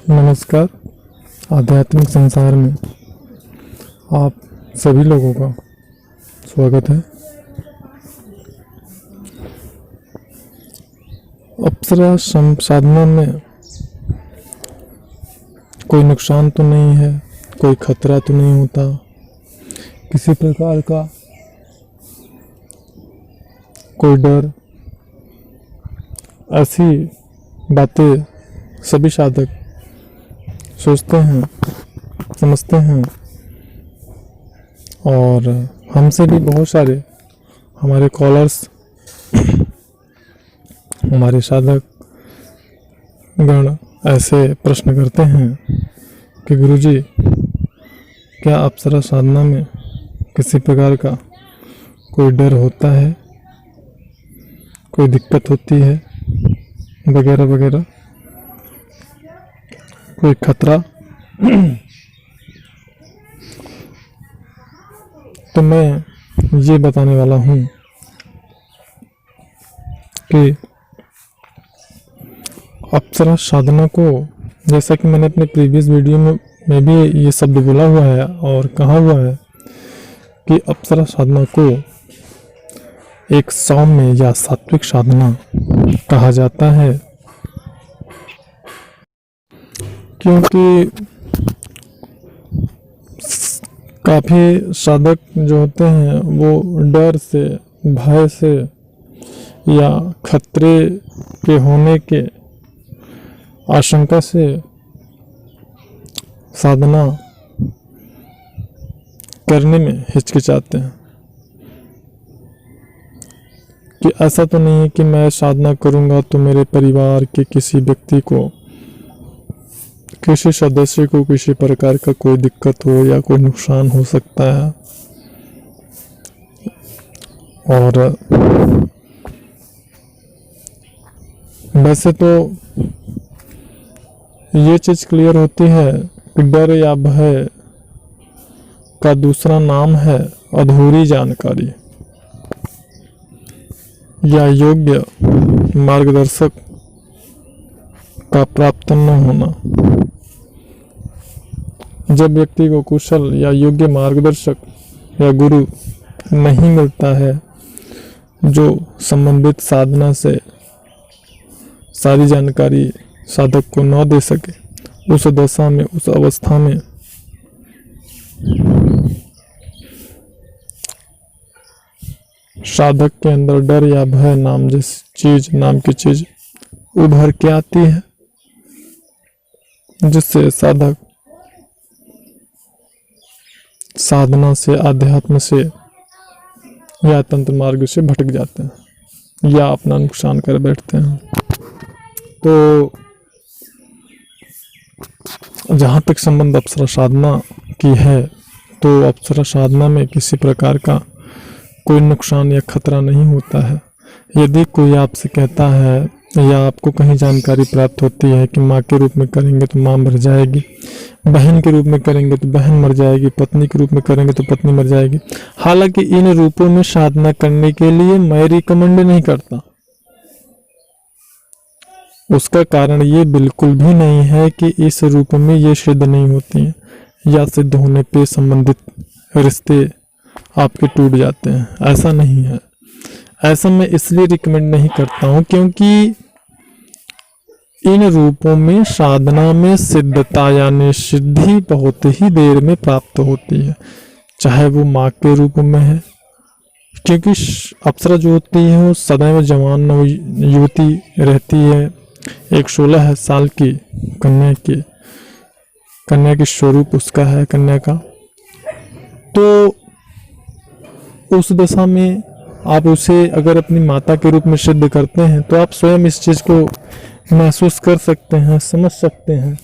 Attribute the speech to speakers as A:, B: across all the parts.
A: नमस्कार। आध्यात्मिक संसार में आप सभी लोगों का स्वागत है। अप्सरा साधना में कोई नुकसान तो नहीं है, कोई खतरा तो नहीं होता, किसी प्रकार का कोई डर, ऐसी बातें सभी साधक सोचते हैं, समझते हैं। और हमसे भी बहुत सारे हमारे कॉलर्स, हमारे साधक गण ऐसे प्रश्न करते हैं कि गुरुजी, क्या अप्सरा साधना में किसी प्रकार का कोई डर होता है, कोई दिक्कत होती है, वगैरह वगैरह, कोई खतरा? तो मैं ये बताने वाला हूँ कि अप्सरा साधना को, जैसा कि मैंने अपने प्रीवियस वीडियो में भी ये शब्द बोला हुआ है और कहा हुआ है कि अप्सरा साधना को एक सौम्य या सात्विक साधना कहा जाता है, क्योंकि काफ़ी साधक जो होते हैं वो डर से, भय से या खतरे के होने के आशंका से साधना करने में हिचकिचाते हैं कि ऐसा तो नहीं है कि मैं साधना करूंगा तो मेरे परिवार के किसी व्यक्ति को, किसी सदस्य को किसी प्रकार का कोई दिक्कत हो या कोई नुकसान हो सकता है। और वैसे तो ये चीज़ क्लियर होती है कि डर या भय का दूसरा नाम है अधूरी जानकारी या योग्य मार्गदर्शक का प्राप्त न होना। जब व्यक्ति को कुशल या योग्य मार्गदर्शक या गुरु नहीं मिलता है जो संबंधित साधना से सारी जानकारी साधक को न दे सके, उस दशा में, उस अवस्था में साधक के अंदर डर या भय नाम की चीज उभर के आती है, जिससे साधक साधना से, आध्यात्म से या तंत्र मार्ग से भटक जाते हैं या अपना नुकसान कर बैठते हैं। तो जहाँ तक संबंध अप्सरा साधना की है, तो अप्सरा साधना में किसी प्रकार का कोई नुकसान या खतरा नहीं होता है। यदि कोई आपसे कहता है या आपको कहीं जानकारी प्राप्त होती है कि माँ के रूप में करेंगे तो माँ मर जाएगी, बहन के रूप में करेंगे तो बहन मर जाएगी, पत्नी के रूप में करेंगे तो पत्नी मर जाएगी, हालांकि इन रूपों में साधना करने के लिए मैं रिकमेंड नहीं करता। उसका कारण ये बिल्कुल भी नहीं है कि इस रूप में ये सिद्ध नहीं होती हैं या सिद्ध होने पे संबंधित रिश्ते आपके टूट जाते हैं, ऐसा नहीं है। ऐसा मैं इसलिए रिकमेंड नहीं करता हूँ क्योंकि इन रूपों में साधना में सिद्धता यानी सिद्धि बहुत ही देर में प्राप्त होती है, चाहे वो माँ के रूप में है, क्योंकि अप्सरा जो होती है वो सदैव जवान युवती रहती है। एक 16 साल की कन्या की स्वरूप उसका है, कन्या का। तो उस दशा में आप उसे अगर अपनी माता के रूप में सिद्ध करते हैं तो आप स्वयं इस चीज़ को महसूस कर सकते हैं, समझ सकते हैं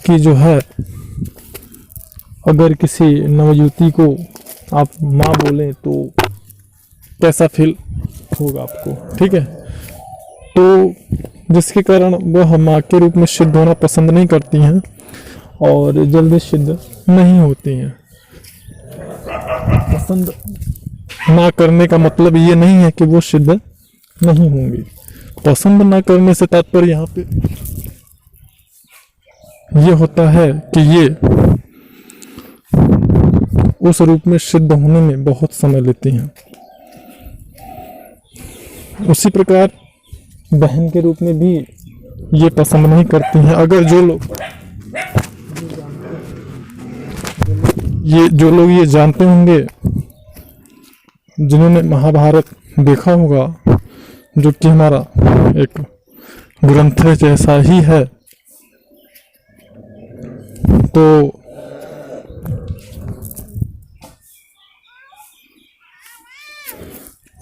A: कि जो है, अगर किसी नवयुवती को आप माँ बोलें तो कैसा फील होगा आपको, ठीक है। तो जिसके कारण वह माँ के रूप में सिद्ध होना पसंद नहीं करती हैं और जल्दी सिद्ध नहीं होती हैं। पसंद ना करने का मतलब ये नहीं है कि वो सिद्ध नहीं होंगी। पसंद ना करने से तात्पर्य यहाँ पे ये होता है कि ये उस रूप में सिद्ध होने में बहुत समय लेती हैं। उसी प्रकार बहन के रूप में भी ये पसंद नहीं करती हैं। अगर जो लोग ये जानते होंगे, जिन्होंने महाभारत देखा होगा, जो कि हमारा एक ग्रंथ जैसा ही है, तो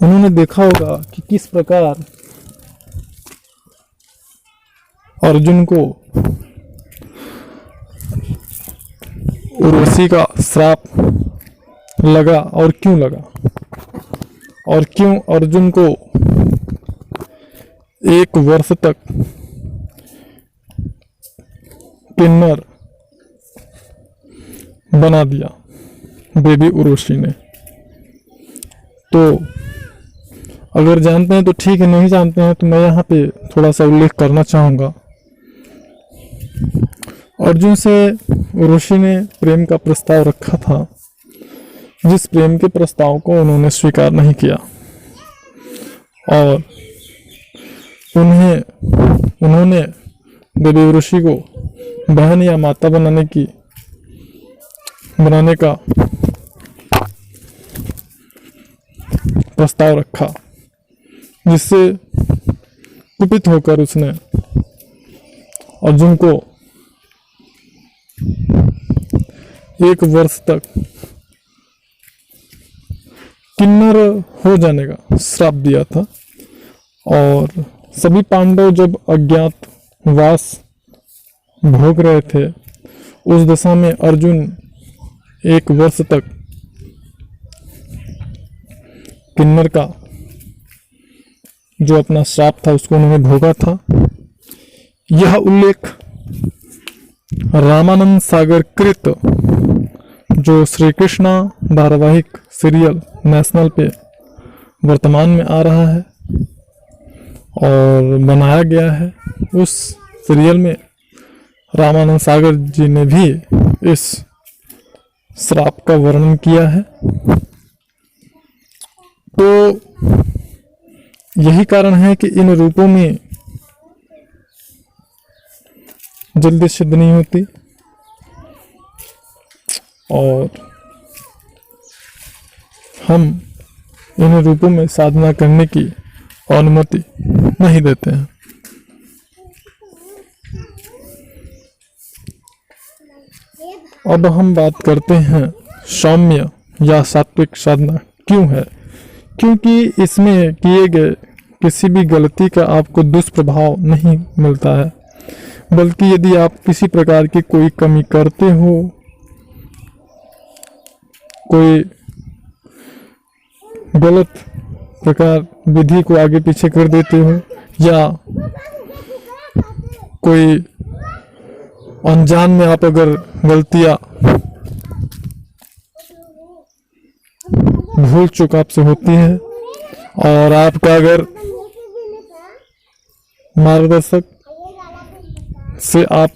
A: उन्होंने देखा होगा कि किस प्रकार अर्जुन को उर्वशी का श्राप लगा और क्यों लगा, और क्यों अर्जुन को 1 वर्ष तक किन्नर बना दिया देवी उर्वशी ने। तो अगर जानते हैं तो ठीक है, नहीं जानते हैं तो मैं यहाँ पे थोड़ा सा उल्लेख करना चाहूँगा। अर्जुन से उर्वशी ने प्रेम का प्रस्ताव रखा था, जिस प्रेम के प्रस्ताव को उन्होंने स्वीकार नहीं किया, और उन्होंने देवी उर्वशी को बहन या माता बनाने का प्रस्ताव रखा, जिससे कुपित होकर उसने अर्जुन को 1 वर्ष तक किन्नर हो जाने का श्राप दिया था। और सभी पांडव जब अज्ञातवास भोग रहे थे, उस दशा में अर्जुन 1 वर्ष तक किन्नर का जो अपना श्राप था उसको उन्होंने भोगा था। यह उल्लेख रामानंद सागर कृत जो श्री कृष्णा धारावाहिक सीरियल नेशनल पे वर्तमान में आ रहा है और बनाया गया है, उस सीरियल में रामानंद सागर जी ने भी इस श्राप का वर्णन किया है। तो यही कारण है कि इन रूपों में जल्दी सिद्ध नहीं होती और हम इन रूपों में साधना करने की अनुमति नहीं देते हैं। अब हम बात करते हैं सौम्य या सात्विक साधना क्यों है। क्योंकि इसमें किए गए किसी भी गलती का आपको दुष्प्रभाव नहीं मिलता है, बल्कि यदि आप किसी प्रकार की कोई कमी करते हो, कोई गलत प्रकार विधि को आगे पीछे कर देते हो, या कोई अनजान में आप अगर गलतियां भूल चूक आपसे होती है और आपका अगर मार्गदर्शक से आप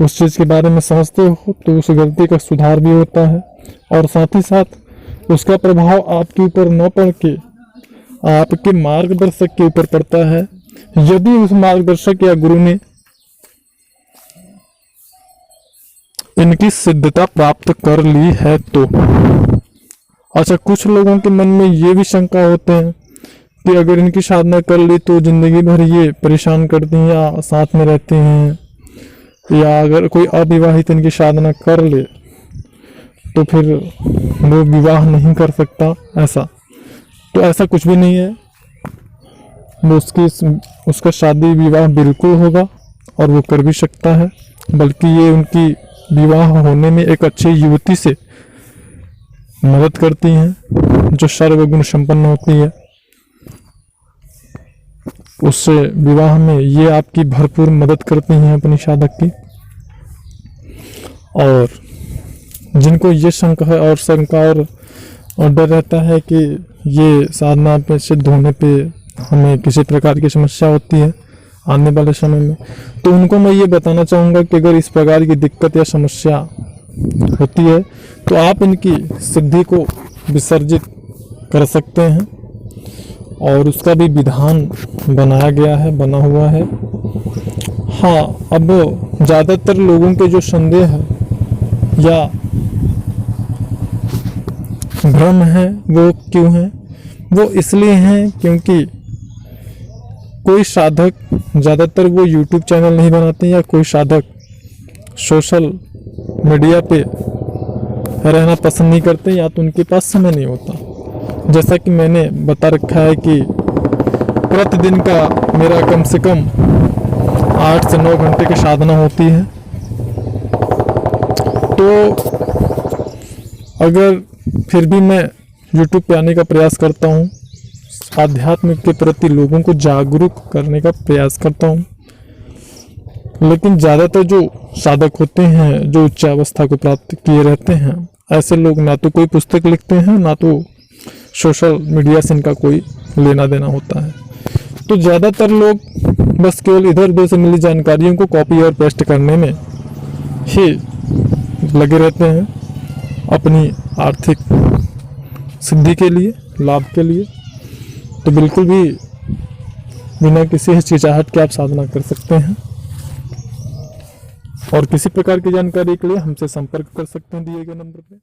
A: उस चीज के बारे में समझते हो तो उस गलती का सुधार भी होता है, और साथ ही साथ उसका प्रभाव आपके ऊपर न पड़ के आपके मार्गदर्शक के ऊपर पड़ता है। यदि उस मार्गदर्शक या गुरु ने इनकी सिद्धता प्राप्त कर ली है तो। अच्छा, कुछ लोगों के मन में ये भी शंका होते हैं कि अगर इनकी साधना कर ली तो जिंदगी भर ये परेशान करती हैं या साथ में रहती हैं, या अगर कोई अविवाहित इनकी साधना कर ले तो फिर वो विवाह नहीं कर सकता। तो ऐसा कुछ भी नहीं है, वो उसका शादी विवाह बिल्कुल होगा और वो कर भी सकता है, बल्कि ये उनकी विवाह होने में एक अच्छी युवती से मदद करती हैं जो सर्वगुण संपन्न होती है। उससे विवाह में ये आपकी भरपूर मदद करती हैं अपनी साधक की। और जिनको ये शंका है और डर रहता है कि ये साधना पे सिद्ध होने पे हमें किसी प्रकार की समस्या होती है, आने वाले समय में। तो उनको मैं ये बताना चाहूँगा कि अगर इस प्रकार की दिक्कत या समस्या होती है तो आप इनकी सिद्धि को विसर्जित कर सकते हैं, और उसका भी विधान बनाया गया है, बना हुआ है। हाँ, अब ज़्यादातर लोगों के जो संदेह है या भ्रम है वो क्यों है, वो इसलिए हैं क्योंकि कोई साधक ज़्यादातर वो यूट्यूब चैनल नहीं बनाते, या कोई साधक सोशल मीडिया पे रहना पसंद नहीं करते, या तो उनके पास समय नहीं होता। जैसा कि मैंने बता रखा है कि प्रतिदिन का मेरा कम से कम 8 से 9 घंटे की साधना होती है। तो अगर फिर भी मैं YouTube पे आने का प्रयास करता हूँ, आध्यात्म के प्रति लोगों को जागरूक करने का प्रयास करता हूँ, लेकिन ज़्यादातर जो साधक होते हैं, जो उच्च अवस्था को प्राप्त किए रहते हैं, ऐसे लोग ना तो कोई पुस्तक लिखते हैं, ना तो सोशल मीडिया से इनका कोई लेना देना होता है। तो ज़्यादातर लोग बस केवल इधर उधर से मिली जानकारियों को कॉपी और पेस्ट करने में ही लगे रहते हैं, अपनी आर्थिक सिद्धि के लिए, लाभ के लिए। तो बिल्कुल भी बिना किसी हिचकिचाहट के आप साधना कर सकते हैं, और किसी प्रकार की जानकारी के लिए हमसे संपर्क कर सकते हैं दिए गए नंबर पे।